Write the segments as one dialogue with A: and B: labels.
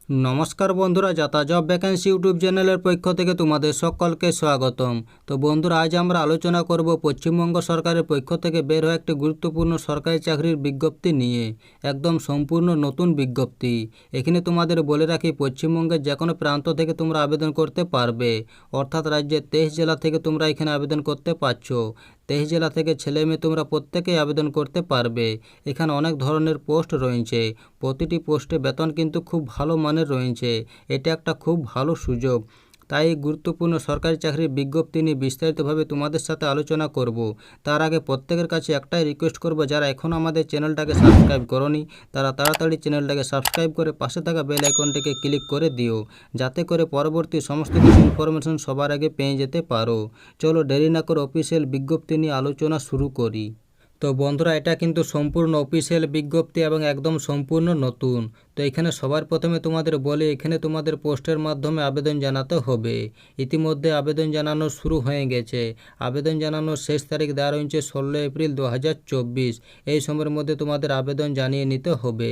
A: নমস্কার বন্ধুরা, যাতা জব ভ্যাকেন্সি ইউটিউব চ্যানেলের পক্ষ থেকে তোমাদের সকলকে স্বাগতম। তো বন্ধুরা, আজ আমরা আলোচনা করব পশ্চিমবঙ্গ সরকারের পক্ষ থেকে বের হওয়া একটি গুরুত্বপূর্ণ সরকারি চাকরির বিজ্ঞপ্তি নিয়ে। একদম সম্পূর্ণ নতুন বিজ্ঞপ্তি। এখানে তোমাদের বলে রাখি, পশ্চিমবঙ্গের যে কোনো প্রান্ত থেকে তোমরা আবেদন করতে পারবে। অর্থাৎ রাজ্যের 23 জেলা থেকে তোমরা এখানে আবেদন করতে পারছো। 23 জেলা থেকে ছেলে মেয়ে তোমরা প্রত্যেকেই আবেদন করতে পারবে। এখানে অনেক ধরনের পোস্ট রয়েছে। প্রতিটি পোস্টে বেতন কিন্তু খুব ভালো মানের রয়েছে। এটা একটা খুব ভালো সুযোগ। তাই এই গুরুত্বপূর্ণ সরকারি চাকরির বিজ্ঞপ্তি নিয়ে বিস্তারিতভাবে তোমাদের সাথে আলোচনা করব। তার আগে প্রত্যেকের কাছে একটাই রিকোয়েস্ট করব, যারা এখনও আমাদের চ্যানেলটাকে সাবস্ক্রাইব করনি তারা তাড়াতাড়ি চ্যানেলটাকে সাবস্ক্রাইব করে পাশে থাকা বেল আইকনটিকে ক্লিক করে দিও, যাতে করে পরবর্তী সমস্ত কিছু ইনফরমেশন সবার আগে পেয়ে যেতে পারো। চলো দেরি না করে অফিসিয়াল বিজ্ঞপ্তি নিয়ে আলোচনা শুরু করি। তো বন্ধুরা, এটা কিন্তু সম্পূর্ণ অফিসিয়াল বিজ্ঞপ্তি এবং একদম সম্পূর্ণ নতুন। তো এখানে সবার প্রথমে তোমাদের বলে, এখানে তোমাদের পোস্টের মাধ্যমে আবেদন জানাতে হবে। ইতিমধ্যে আবেদন জানানো শুরু হয়ে গেছে। আবেদন জানানোর শেষ তারিখ দেওয়া রয়েছে 16 এপ্রিল 2024। এই সময়ের মধ্যে তোমাদের আবেদন জানিয়ে নিতে হবে।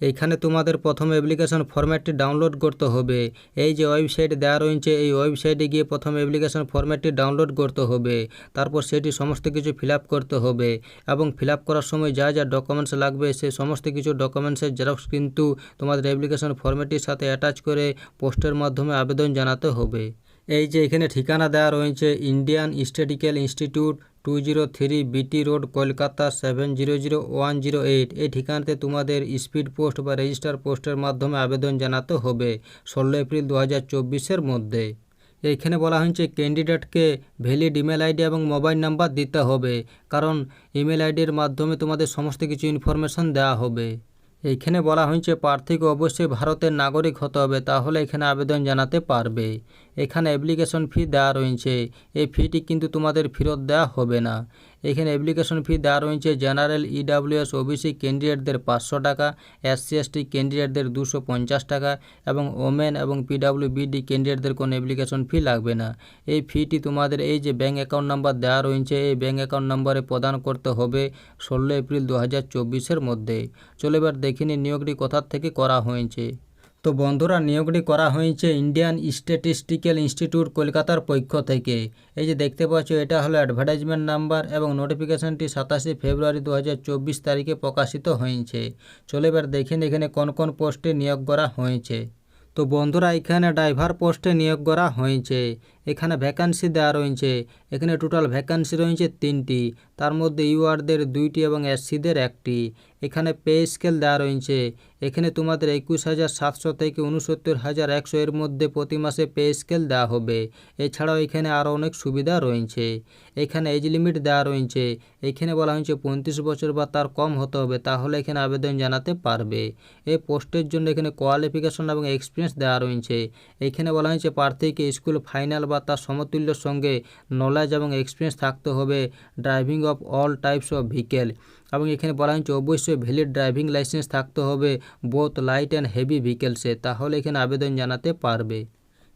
A: এইখানে তোমাদের প্রথম অ্যাপ্লিকেশন ফরম্যাটটি ডাউনলোড করতে হবে। এই যে ওয়েবসাইট দেওয়া রয়েছে, এই ওয়েবসাইটে গিয়ে প্রথম অ্যাপ্লিকেশন ফরম্যাটটি ডাউনলোড করতে হবে। তারপর সেটি সমস্ত কিছু ফিল আপ করতে হবে এবং ফিল আপ করার সময় যা যা ডকুমেন্টস লাগবে সেই সমস্ত কিছু ডকুমেন্টসের জেরক্স কিন্তু তোমাদের অ্যাপ্লিকেশন ফরম্যাটটির সাথে অ্যাটাচ করে পোস্টের মাধ্যমে আবেদন জানাতে হবে। এই যে এখানে ঠিকানা দেওয়া রয়েছে, Indian statistical institute, 203 BT road, Kolkata 700108। এই ঠিকানাতে তোমাদের স্পিড পোস্ট বা রেজিস্টার পোস্টের মাধ্যমে আবেদন জানাতে হবে 16 এপ্রিল 2024-এর মধ্যে। এইখানে বলা হয়েছে ক্যান্ডিডেটকে ভ্যালিড ইমেল আইডি এবং মোবাইল নাম্বার দিতে হবে, কারণ ইমেল আইডির মাধ্যমে তোমাদের সমস্ত কিছু ইনফরমেশন দেওয়া হবে। এইখানে বলা হয়েছে প্রার্থীকে অবশ্যই ভারতের নাগরিক হতে হবে, তাহলে এখানে আবেদন জানাতে পারবে। এখানে অ্যাপ্লিকেশন ফি দেওয়া রয়েছে। এই ফিটি কিন্তু তোমাদের ফেরত দেওয়া হবে না। এখানে অ্যাপ্লিকেশন ফি দেওয়া রয়েছে জেনারেল, EWS, OBC ক্যান্ডিডেটদের 500 টাকা, SC ST ক্যান্ডিডেটদের 250 টাকা এবং ওমেন এবং PWBD ক্যান্ডিডেটদের কোনো অ্যাপ্লিকেশন ফি লাগবে না। এই ফিটি তোমাদের এই যে ব্যাঙ্ক অ্যাকাউন্ট নাম্বার দেওয়া রয়েছে, এই ব্যাঙ্ক অ্যাকাউন্ট নাম্বারে প্রদান করতে হবে 16 এপ্রিল 2024-এর মধ্যে। চলো এবার দেখিনি নিয়োগটি কোথার থেকে করা হয়েছে। তো বন্ধুরা, নিয়োগটি করা হয়েছে ইন্ডিয়ান স্ট্যাটিস্টিক্যাল ইনস্টিটিউট, কলকাতার পক্ষ থেকে। এই যে দেখতে পাচ্ছ, এটা হলো অ্যাডভার্টাইজমেন্ট নাম্বার এবং নোটিফিকেশনটি 27 ফেব্রুয়ারি 2024 তারিখে প্রকাশিত হয়েছে। চলো এবার দেখেন এখানে কোন কোন পোস্টে নিয়োগ করা হয়েছে। তো বন্ধুরা, এখানে ড্রাইভার পোস্টে নিয়োগ করা হয়েছে। এখানে ভ্যাকান্সি দেওয়া রয়েছে। এখানে টোটাল ভ্যাকান্সি রয়েছে 3টি, তার মধ্যে ইউআরদের 2টি এবং এসসিদের 1টি। এখানে পে স্কেল দেওয়া রয়েছে। এখানে তোমাদের 21,700 থেকে 69,100 এর মধ্যে প্রতি মাসে পে স্কেল দেওয়া হবে। এছাড়াও এখানে আরও অনেক সুবিধা রয়েছে। এখানে এজ লিমিট দেওয়া রয়েছে। এখানে বলা হয়েছে 35 বছর বা তার কম হতে হবে, তাহলে এখানে আবেদন জানাতে পারবে। এই পোস্টের জন্য এখানে কোয়ালিফিকেশন এবং এক্সপিরিয়েন্স দেওয়া রয়েছে। এখানে বলা হয়েছে প্রার্থীকে স্কুল ফাইনাল বা তার সমতুল্যের সঙ্গে নলেজ এবং এক্সপিরিয়েন্স থাকতে হবে driving of all types of vehicle. এবং এখানে বলা হয়েছে অবশ্যই ভ্যালিড ড্রাইভিং লাইসেন্স থাকতে হবে বোথ লাইট অ্যান্ড হেভি ভেহিকেলসে, তাহলে এখানে আবেদন জানাতে পারবে।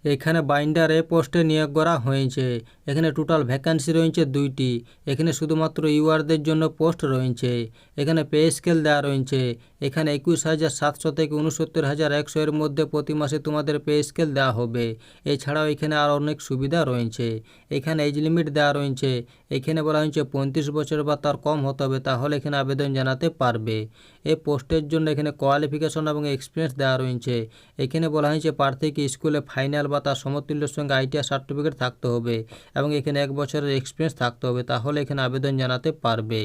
A: এখানে বাইন্ডার এ পোস্টে নিয়োগ করা হয়েছে। এখানে টোটাল ভ্যাকান্সি রয়েছে 2টি। এখানে শুধুমাত্র ইউআরদের জন্য পোস্ট রয়েছে। এখানে পে স্কেল দেওয়া রয়েছে। এখানে 21,700 থেকে 69,100 এর মধ্যে প্রতি মাসে তোমাদের পে স্কেল দেওয়া হবে। এছাড়াও এখানে আরও অনেক সুবিধা রয়েছে। এখানে এজ লিমিট দেওয়া রয়েছে। এখানে বলা হয়েছে 35 বছর বা তার কম হতে হবে, তাহলে এখানে আবেদন জানাতে পারবে। এই পোস্টের জন্য এখানে কোয়ালিফিকেশন এবং এক্সপিরিয়েন্স দেওয়া রয়েছে। এখানে বলা হয়েছে প্রার্থীকে স্কুলে ফাইনাল বা তার সমতুল্যের সঙ্গে ITR সার্টিফিকেট থাকতে হবে এবং এখানে 1 বছরের এক্সপিরিয়েন্স থাকতে হবে, তাহলে এখানে আবেদন জানাতে পারবে।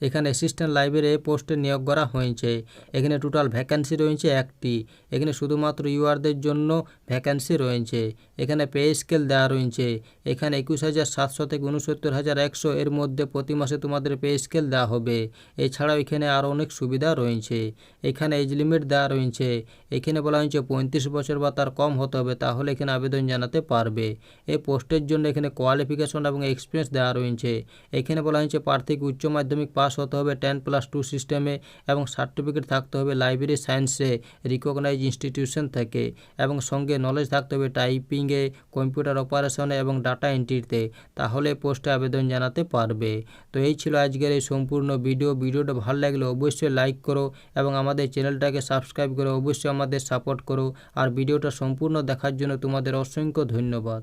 A: এখানে অ্যাসিস্ট্যান্ট লাইব্রেরি পোস্টে নিয়োগ করা হয়েছে। এখানে টোটাল ভ্যাকান্সি রয়েছে 1টি। এখানে শুধুমাত্র ইউআরদের জন্য ভ্যাকান্সি রয়েছে। এখানে পে স্কেল দেওয়া রয়েছে। এখানে 21,700 থেকে 69,100 এর মধ্যে প্রতি মাসে তোমাদের পে স্কেল দেওয়া হবে। এছাড়াও এখানে আরও অনেক সুবিধা রয়েছে। এখানে এজ লিমিট দেওয়া রয়েছে। এখানে বলা হয়েছে 35 বছর বা তার কম হতে হবে, তাহলে এখানে আবেদন জানাতে পারবে। এই পোস্টের জন্য এখানে কোয়ালিফিকেশন এবং এক্সপিরিয়েন্স দেওয়া রয়েছে। এখানে বলা হয়েছে প্রার্থীকে উচ্চ মাধ্যমিক পাস পাস হতে হবে 10+2 সিস্টেমে এবং সার্টিফিকেট থাকতে হবে লাইব্রেরি সায়েন্সে রিকগনাইজ ইনস্টিটিউশন থেকে এবং সঙ্গে নলেজ থাকতে হবে টাইপিংয়ে, কম্পিউটার অপারেশনে এবং ডাটা এন্ট্রিতে। তাহলে পোস্টে আবেদন জানাতে পারবে। তো এই ছিল আজকের এই সম্পূর্ণ ভিডিওটা ভালো লাগলে অবশ্যই লাইক করো এবং আমাদের চ্যানেলটাকে সাবস্ক্রাইব করে অবশ্যই আমাদের সাপোর্ট করো। আর ভিডিওটা সম্পূর্ণ দেখার জন্য তোমাদের অসংখ্য ধন্যবাদ।